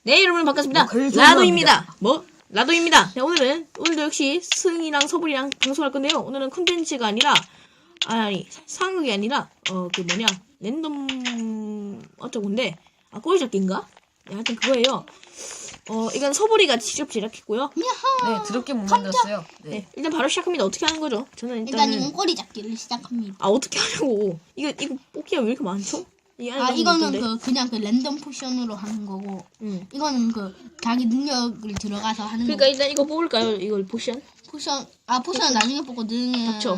네, 여러분 반갑습니다. 라도입니다. 라도입니다. 네, 오늘도 역시 승이랑 서불이랑 방송할 건데요. 오늘은 콘텐츠가 아니라, 상극이 아니라, 랜덤, 어쩌고인데, 꼬리잡기인가? 네, 하여튼 그거예요. 이건 서불이가 직접 제작했고요. 네, 더럽게 못 만들었어요. 네, 일단 바로 시작합니다. 어떻게 하는 거죠? 저는 일단 일단은, 이건 꼬리잡기를 시작합니다. 어떻게 하냐고. 이거 뽑기가 왜 이렇게 많죠? 이 안에 너무 이거는 있던데. 그냥 랜덤 포션으로 하는 거고, 응. 이거는 자기 능력을 들어가서 하는 그러니까 거. 일단 이거 뽑을까요? 이걸 포션? 포션은 나중에 뽑거든. 닥쳐.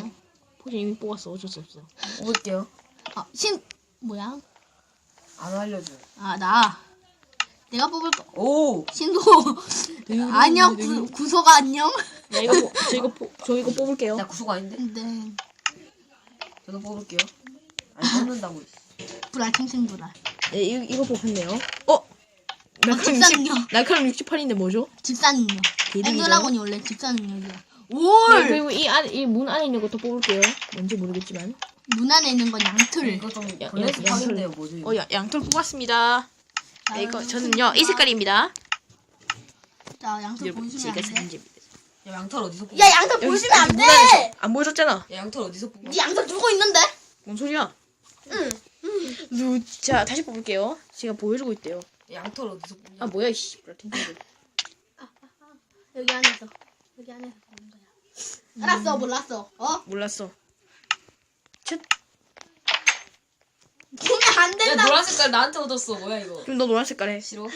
포션 이미 뽑았어. 어쩔 수 없어. 뽑을게요. 뭐야? 안 알려줘요. 내가 뽑을 거. 오! 신도. 안녕, 구소가 안녕. 야, 저 이거 뽑을게요. 나 구속 아닌데? 네. 저도 뽑을게요. 아니, 뽑는다고. 불알. 네, 이거 뽑혔네요. 집사 능력. 날카로움 68인데 뭐죠? 집사 능력. 개등이죠? 엔드라곤이 원래 집사 능력이야. 네, 올! 그리고 이 문 안에 있는 것도 뽑을게요. 뭔지 모르겠지만. 문 안에 있는 건 양털. 이거 좀 야, 블레스 야, 파인데요, 뭐죠? 이거? 양털 뽑았습니다. 네, 이거 저는요 이 색깔입니다. 자, 양털 여러분 보여주면 제가 안 돼. 사진집니다. 야, 양털 어디서 뽑아? 야, 양털 보여주면 안 돼! 안 보여줬잖아. 야, 양털 어디서 뽑아? 네 양털 들고 있는데? 뭔 소리야? 응. 자, 다시 뽑을게요. 제가 보여주고 있대요. 야, 양털 어디서 뽑냐? 뭐야 이씨. 팅팅들. 여기 안에서 보는 거야. 알았어, 몰랐어. 몰랐어. 쳇. 보면 안 야, 된다. 노란 색깔 나한테 얻었어. 뭐야, 이거? 그럼 너 노란 색깔 해. 싫어?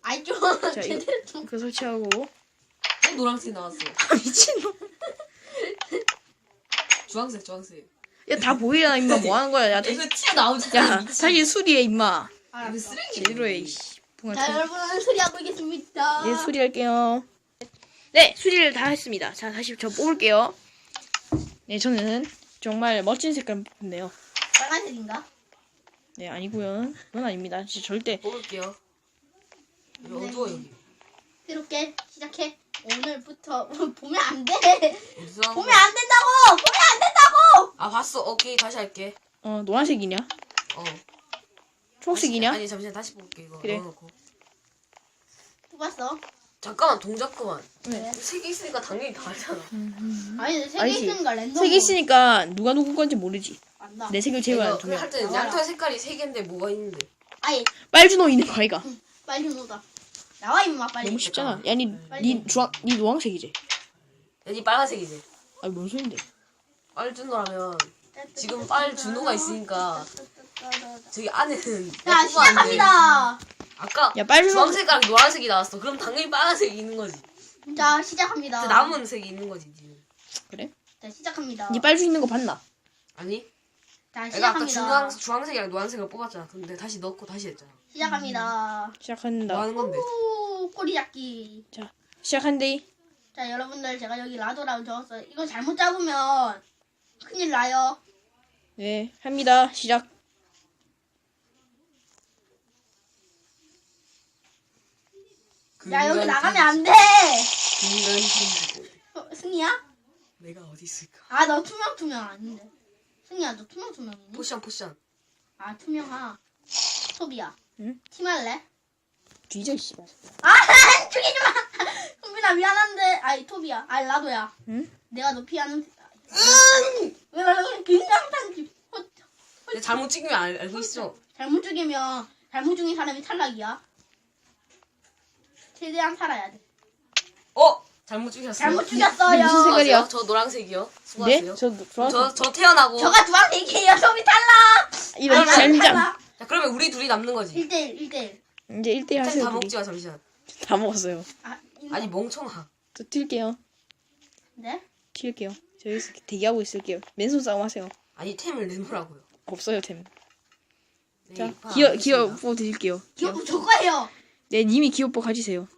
아이 좀 자, 제대로 좀. 이거 설치하고. 또 노란색 나왔어. 미친놈. 주황색. 야, 다 보이잖아, 임마. 뭐 하는 거야? 야, 야, 이거 튀어나오잖아. 다시 수리해, 임마. 알았어. 이거 쓰레기. 제대로 해, 이씨. 자, 여러분은 수리하고 있겠습니다. 네, 수리할게요. 네, 수리를 다 했습니다. 자, 다시 저 뽑을게요. 네, 저는 정말 멋진 색깔 뽑네요. 빨간색인가? 네, 아니고요. 그건 아닙니다. 진짜 절대. 뽑을게요. 여기 어두워, 여기. 새롭게 시작해. 오늘부터 보면 안 돼. 어디서 한 보면 거야? 안 된다고. 보면 안 된다고. 아, 봤어. 오케이, 다시 할게. 노란색이냐? 어. 초록색이냐? 아니, 잠시만 다시 볼게, 이거. 그래. 넣어놓고. 뽑았어. 잠깐만, 동작 그만. 네. 색이 있으니까 당연히 다르잖아. 아니, 세개 아니지. 있으니까 랜덤. 색이 있으니까 누가 누구 건지 모르지. 안다. 내 색을 제외한 두 명. 할 때는 양털 색깔이 3개인데 뭐가 있는데? 아예 빨주노 있는 거 아이가? 빨리 놓다. 나와 임마 빨리. 너무 쉽잖아. 야, 니 노란색이지? 야, 니 빨간색이지? 뭔 소린데? 빨준호라면 지금 빨준호가 있으니까 저기 안에는 자, 예쁘고 한데 시작합니다. 아까 야, 빨준호. 주황색깔 노란색이 나왔어. 그럼 당연히 빨간색이 있는 거지. 자, 시작합니다. 근데 남은 색이 있는 거지 지금. 그래? 자, 시작합니다. 니 빨주 있는 거 봤나? 아니? 자, 내가 아까 시작합니다. 주황색이랑 노란색을 뽑았잖아. 근데 다시 넣고 다시 했잖아. 시작합니다. 뭐 시작한다. 하는 건데? 오, 꼬리 잡기. 자, 시작한대. 자, 여러분들 제가 여기 라도라고 적었어요. 이거 잘못 잡으면 큰일 나요. 네, 합니다. 시작. 야, 여기 나가면 안 돼. 승희야? 내가 어디 있을까? 아, 너 투명 아닌데. 승희야, 너 투명이니? 포션. 아, 투명아. 소비야. 응? 팀할래? 뒤져, 씨발. 아, 죽이지 마. 흥빈아, 미안한데. 아이, 토비야. 아이, 라도야. 응? 내가 너 피하는. 긴장탄지. 내가 잘못 찍으면 알고 있어. 잘못 죽인 사람이 탈락이야. 최대한 살아야 돼. 잘못 찍으셨어요. 잘못 죽였어요. 무슨 색깔이야? 저 노란색이요. 네? 수고하세요. 저 태어나고. 저가 주황색이에요. 소비 탈락. 이런 젠장. 자, 그러면 우리 둘이 남는 거지. 1대1. 이제 1대1 다 하세요. 먹지 마, 잠시만. 다 먹었어요. 아니, 멍청아. 저 튈게요. 네? 튈게요. 저 여기서 대기하고 있을게요. 맨손 싸움 하세요. 아니, 템을 내놓으라고요. 없어요, 템. 네, 자, 안 기어보 드릴게요. 기억부 저거예요. 네, 님이 기어보 가지세요.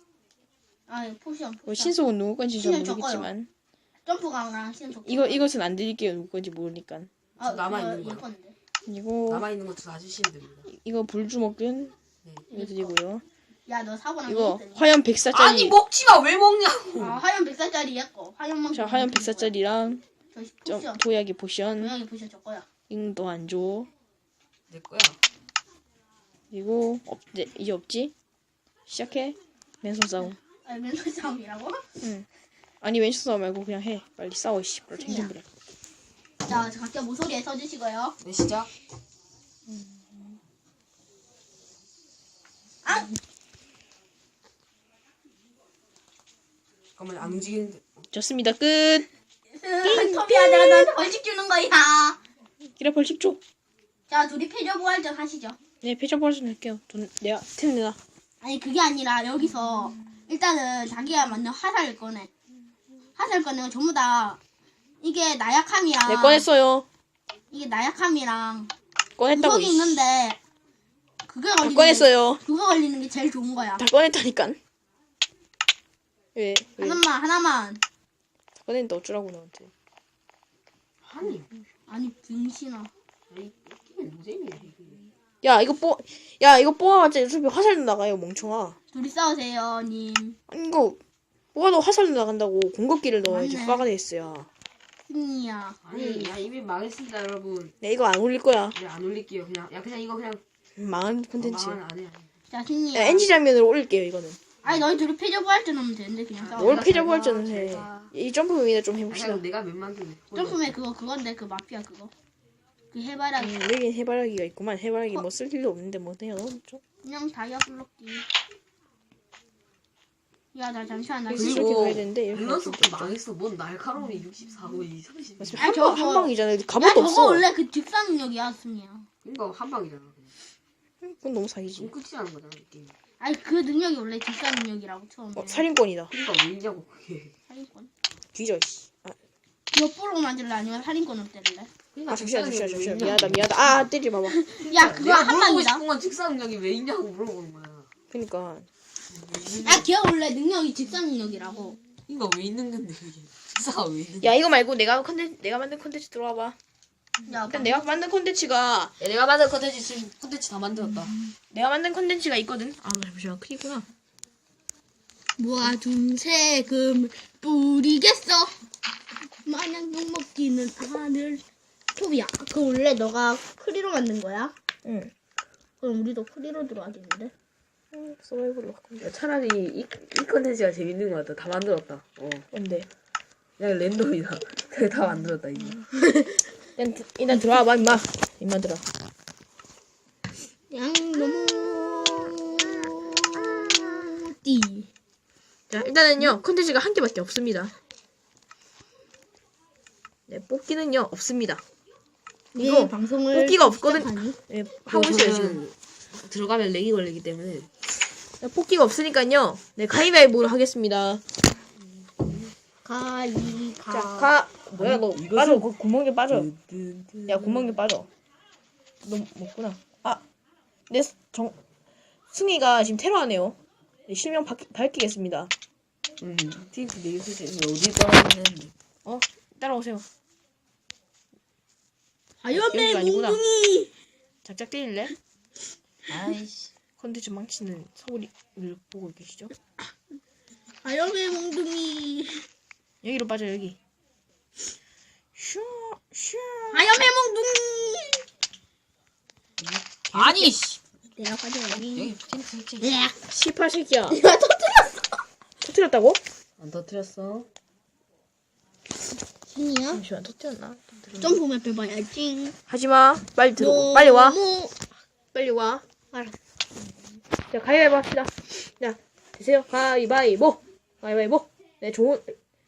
아니, 포션. 신속은 누구 건지 잘 신은 적어요. 모르겠지만. 점프 강랑 신은 저거. 이것은 안 드릴게요. 누구 건지 모르니까. 저 남아있는 거요. 예뻤는데. 그리고 남아있는 거 다 주시면 됩니다. 이거 불주먹은 네. 이거 드리고요. 야, 너 사고랑 이거 했더니. 화염 104짜리. 아니, 먹지 마! 왜 먹냐고! 아, 화염 100살짜리 얘거. 화염만. 자, 화염 104짜리랑 저 포션. 도약이 포션. 모양이 포션 저거야. 이거 안 줘. 내 거야. 그리고 이제 없지? 시작해. 맨손 싸움. 아, 맨손 싸움이라고? 응. 아니 왼손 싸움 말고 그냥 해. 빨리 싸워 씨. 빨리 챙겨버려. 자, 각자 모서리에 써주시고요. 네, 시작. 아! 잠깐만, 안 움직이는데. 좋습니다. 끝. 토비야, 내가 너한테 벌칙 주는 거야. 기라 벌칙 줘. 자, 둘이 패저부활전 하시죠. 네 패션 벌칙 할게요. 돈 내가 템 내놔. 아니, 그게 아니라 여기서 일단은 자기가 만든 화살을 꺼내. 화살 꺼내고 전부 다 이게 나약함이랑 네 꺼냈어요. 이게 나약함이랑 꺼냈다고. 구석이 있는데 그게 다 걸리는 꺼냈어요. 그거 걸리는 게 제일 좋은 거야. 다 꺼냈다니까. 왜? 왜? 하나만. 다 꺼냈는데 어쩌라고 너한테. 아니, 아니, 병신아. 이게 노잼이야, 이게. 야 이거 뽑아봤자 유튜브에 화살 나가요 멍청아. 둘이 싸우세요, 님. 아니 이거 뽑아도 화살 나간다고 공급기를 넣어야지 맞네. 화가 됐어요. 승리야. 아니, 야, 이미 망했습니다, 여러분. 네 이거 안 올릴 거야. 네, 안 올릴게요. 그냥, 야, 그냥 이거 그냥. 망한 콘텐츠. 망한 안 해. 자, 승리야. 야, NG 장면으로 올릴게요 이거는. 아니, 너희 둘이 패저부활전 하면 되는데 그냥 싸워. 뭘 내가 패저부활전을 해. 제가- 이 점프맨이나 좀 아니, 해봅시다. 그냥 내가 몇 만드네. 점프맨 그건데 그 마피아 그거. 그 해바라기. 여긴 해바라기가 있구만. 해바라기 뭐 쓸 일도 없는데 뭐 그냥 넣어놓죠. 그냥 다이아 블록기. 야, 나 잠시만 나 그리고- 지금. 이렇게 가야 되는데 이렇게 밸런스부터 가야 되죠. 망했어. 뭔 날카로움이 64고 30. 아, 한 저거- 방이잖아. 야, 갑옷도 저거 없어. 원래 그 직사 능력이야, 승리야. 그러니까 한 방이잖아. 그냥. 그건 너무 사기지. 지금 끝이라는 거잖아, 느낌. 아니, 그 능력이 원래 직사 능력이라고 처음에. 살인권이다. 그러니까 왜 있냐고 그게. 살인권. 뒤져. 씨. 옆으로 만들래 아니면 살인권으로 때릴래? 그러니까 잠시만. 직사능력이 왜 있냐고. 미안하다. 아 때리지 마봐. 야, 그거 내가 한 물어보고 방이다. 싶은 건 직사 능력이 왜 있냐고 물어보는 거야. 그니까. 야, 걔 원래 능력이 직사 능력이라고. 이거 왜 있는 건데 이게. 직사가 왜 있는 야 이거 말고 내가 만든 콘텐츠 들어와봐. 야, 일단 내가 만든 콘텐츠가 야, 내가 만든 콘텐츠 다 만들었다. 내가 만든 콘텐츠가 있거든. 아 잠시만 크기구나. 모아둔 세금을 뿌리겠어. 마냥 욕먹기는 아들. 토비야, 그 원래 너가 크리로 만든 거야? 응. 그럼 우리도 크리로 들어가겠는데? 서바이벌로 바꾼 야, 차라리 이 콘텐츠가 재밌는 거 같다. 다 만들었다. 건데. 그냥 랜덤이다. 그냥 다 만들었다 이제. 일단 들어와봐 임마. 임마 들어. 양놈 띠. 자 일단은요 콘텐츠가 한 개밖에 없습니다. 네 뽑기는요 없습니다. 이거 방송을 뽑기가 없거든. 시작하니? 네, 하고 있어요 지금. 들어가면 렉이 걸리기 때문에. 뽑기가 없으니까요. 네 가위바위보를 하겠습니다. 자 뭐야 너 이것은- 빠져. 그 구멍에 빠져. 야 구멍에 빠져. 너 먹구나. 내 승희가 지금 테러하네요. 네, 실명 밝히겠습니다. 티스 네이스 어디 떨어지는데. 따라오세요. 여기가 화염의 아니구나. 몽둥이. 작작 때릴래? 아이씨. 컨텐츠 망치는 서울이를 보고 계시죠? 화염의 몽둥이. 여기로 빠져 여기. 슈. 화염의 몽둥이. 아니 씨. 내가 가져가니. 여기 텐트 야, 18세기야. 야, 터뜨렸어. 터뜨렸다고? 안 터뜨렸어. 신이야? 잠시만 터뜨렸나? 점프맵 해봐야지. 하지마. 빨리 들어. 빨리 와. 빨리 와. 알았어. 자 가위바위보 합시다. 자 되세요. 가위바위보. 가위바위보. 네 좋은.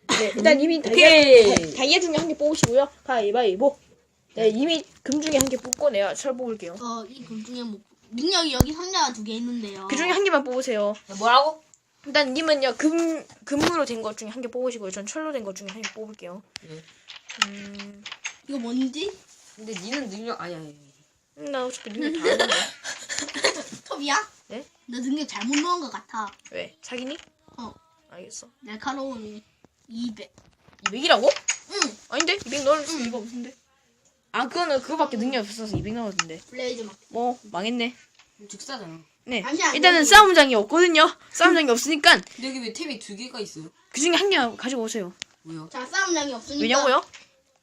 네 일단 이미 다이아 중에 한 개 뽑으시고요. 가위바위보. 네 이미 금 중에 한 개 뽑고 내가 철 뽑을게요. 이 금 중에 뭐 능력이 여기 상자가 2개 있는데요. 그 중에 한 개만 뽑으세요. 뭐라고? 일단 님은요 금으로 된 것 중에 한 개 뽑으시고요. 전 철로 된 것 중에 한 개 뽑을게요. 이거 뭔지? 근데 니는 능력 아니야. 나 어차피 능력 다 아는데. 톱이야? 네? 너 능력 잘못 넣은 것 같아. 왜? 사기니? 어. 알겠어. 날카로움이 200. 200이라고? 응. 아닌데? 200 넣을 수가 없는데. 아 그거는 그거밖에 능력이 없어서 200 나오던데. 블레이즈 막. 뭐 망했네. 즉사잖아. 네. 잠시만, 일단은 여기. 싸움장이 없거든요. 싸움장이 없으니까 근데 여기 왜 탭이 2개가 있어요? 그 중에 한 개 가지고 오세요. 뭐야? 자, 싸움장이 없으니까. 왜냐고요?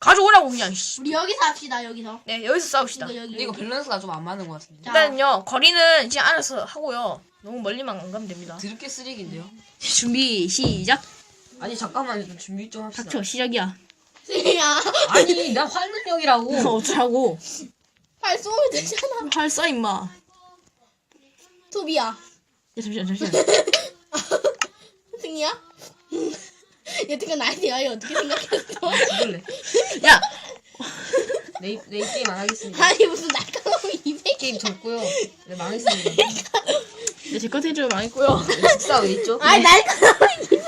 가져오라고 그냥. 씨. 우리 여기서 합시다. 여기서. 네, 여기서 싸웁시다. 이거 여기. 근데 이거 밸런스가 좀 안 맞는 것 같은데. 자, 일단은요, 거리는 이제 알아서 하고요. 너무 멀리만 안 가면 됩니다. 드럽게 쓰레기인데요. 준비 시작. 아니 잠깐만 좀 준비 좀 합시다. 닥쳐 시작이야. 승희야. 아니 나 활능력이라고. 어쩌라고? 팔 쏘면 되잖아. 할 써 임마. 토비야. 야, 잠시만. 승희야? 여태껏 나에 대하여 어떻게 생각했어? 죽을래. 야, 내 게임 안 하겠습니다. 아니 무슨 날카로운 200. 게임 졌고요. 네 망했습니다. 네, 제 컨텐츠 망했고요. 식사 왜 있죠? 아니 날카로운 200.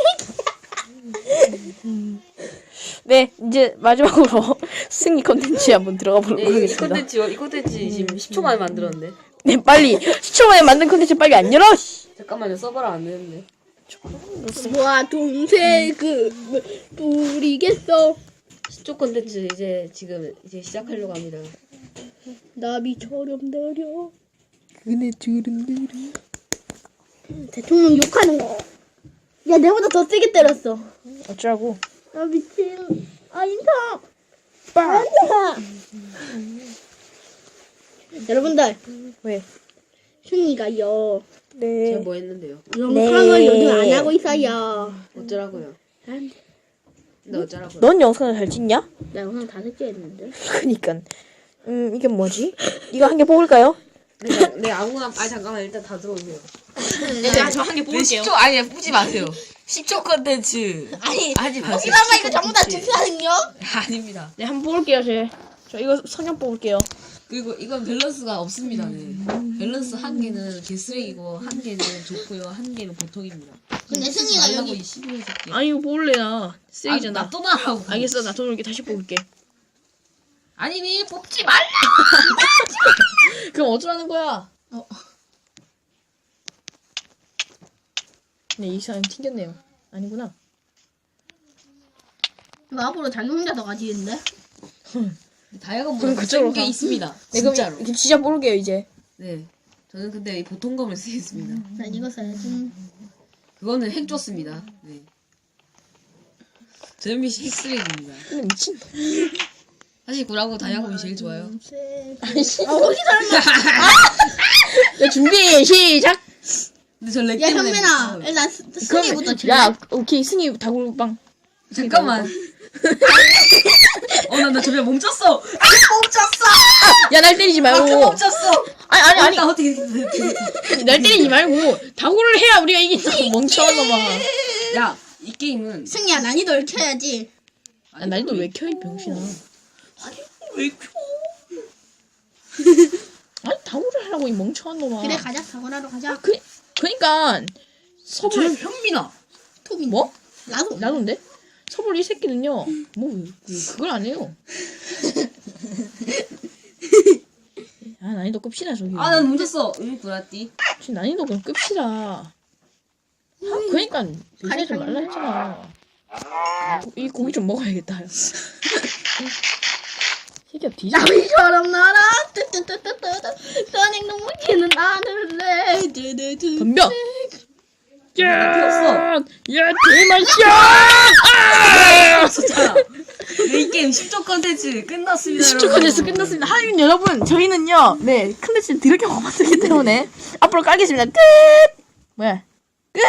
네, 이제 마지막으로 승리 컨텐츠에 한번 들어가 보도록 네, 이 하겠습니다. 콘텐츠요. 이 콘텐츠 지금 10초 만에 만들었는데. 네, 빨리 10초 만에 만든 컨텐츠 빨리 안 열어. 씨. 잠깐만요. 서버가 안 되는데. 와 동색을 뿌리겠어. 10초 콘텐츠 이제 시작하려고 합니다. 나비처럼 내려. 그네 주름들이. 대통령 욕하는 거. 야 내보다 더 세게 때렸어. 어쩌라고? 아 미친. 아 인성. 빵. 아니야. 여러분들 왜? 승희가요. 네. 제가 뭐 했는데요? 영상을 요즘 안 하고 있어요. 어쩌라고요? 근데 어쩌라고요? 넌 영상을 잘 찍냐? 나 영상 5개 했는데. 그니까. 이게 뭐지? 이거 한 개 뽑을까요? 네 아무나 잠깐만 일단 다 들어오세요. 네, 저 한 개 10초 아니 뽑지 마세요. 10초 콘텐츠 아니 하지 마세요. 여기다가 이거 전부 다 증사는요? 아닙니다. 네, 한번 뽑을게요, 저 이거 성형 뽑을게요. 그리고 이건 밸런스가 없습니다. 네. 밸런스 한 개는 개쓰레기고 한 개는 좋고요. 한 개는 보통입니다. 근데 쓰지 승희가 말라고 여기 이 12년 새끼. 아니, 이거 뽑을래, 나. 쓰레기잖아. 나 떠나라고. 알겠어, 나 돈 올게 다시 뽑을게. 아니니 뽑지 말라. 그럼 어쩌라는 거야? 네, 이 사람 튕겼네요. 아니구나. 이거 앞으로 자기 혼자 더 가지는데? 다이아가 그럼 그쪽으로 게 가. 있습니다. 네, 그럼 진짜로. 이거 진짜 뽑을게요, 이제. 네. 저는 근데 이 보통검을 쓰겠습니다. 난 이거 써야지. 그거는 핵 줬습니다. 네. 저는 핵쓰레기입니다. 근데 미친. 사실 구라고 다이아검이 제일 좋아요. 아이씨. 거기서 얼마? 자, 준비, 시작! 근데 저렉 야 때문에 현민아 못 일단 승희부터 칠래? 야, 오케이, 승희 다굴빵. 잠깐만. 나 저번에 멈췄어. 멈췄어. 야, 날 때리지 말고. 멈췄어. 아니. 나 어떻게 이렇게 날 때리지 말고. 다굴을 해야 우리가 이긴다고 멍청한 놈아. 야, 이 게임은 승희야 난이도를 켜야지. 야, 날도 왜 켜, 이 병신아. 왜 켜? 아니, 다굴을 하라고, 이 멍청한 놈아. 그래 가자 사고나러 가자. 그니까, 서불, 현민아. 토비 뭐? 나도 나도인데? 서불 이 새끼는요, 그걸 안 해요. 아, 난이도 급시다, 저기. 난 멈췄어. 구라띠. 지금 난이도 그럼 급시다. 그니까, 가리 좀 말라 했잖아. 이 고기 좀 먹어야겠다. 새끼야, 뒤져. 나비처럼 날아 뜨뜨뜨뜨뜨 선행 눈물치는 하늘래 두두두. 덤벼! 피웠어. 야, 대만샷! 진짜. 이 게임 10초 컨텐츠 끝났습니다. 10초 컨텐츠 끝났습니다. 하긴 여러분, 저희는요, 네, 컨텐츠를 더럽게 못 만들기 때문에 앞으로 깔겠습니다. 끝! 뭐야? 끝!